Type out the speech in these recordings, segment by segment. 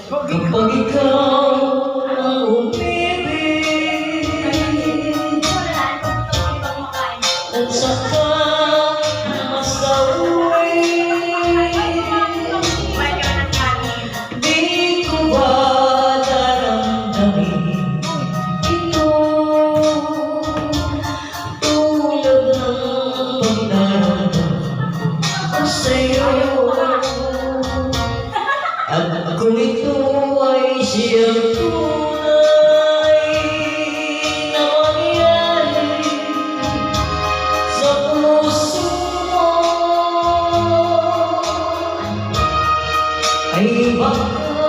Kapag ikaw ang umibig at saka masawi, di ko ba daramdamin ito tulad ng pagdaramdam ko sa'yo? At kung ito ay siyang tunay na mangyari sa puso mo, ay baka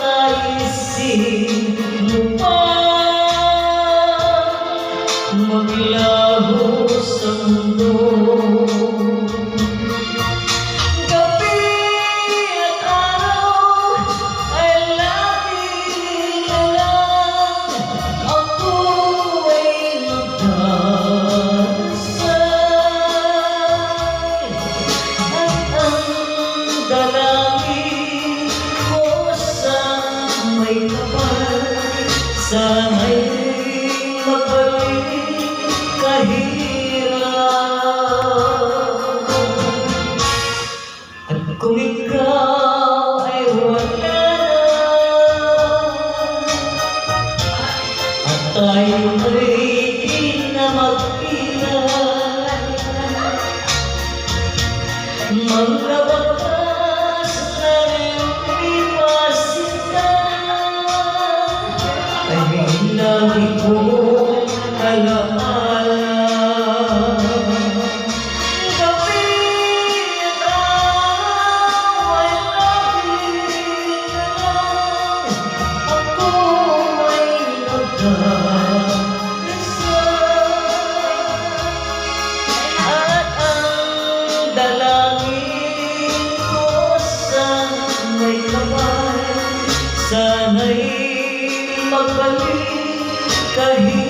naisin mo pa maglaho sa mundo. Sana'y mabalik kahirap. At kung ikaw ay wala at tayo ay di na magkilala, mga bakas na lagi kong alaala. Gabi at araw ay lagi na lang ako ay nagdadasal. At ang dalangin ko sa may kamay, sana'y magbalik kahirap.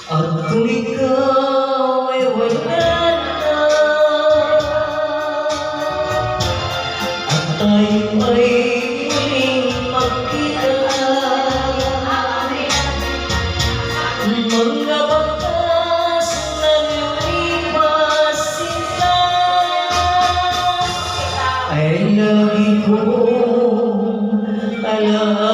At kung ikaw ay wala na at tayo ay muling magkita, mga bakas na lumipas sila ay lagi ko alaala.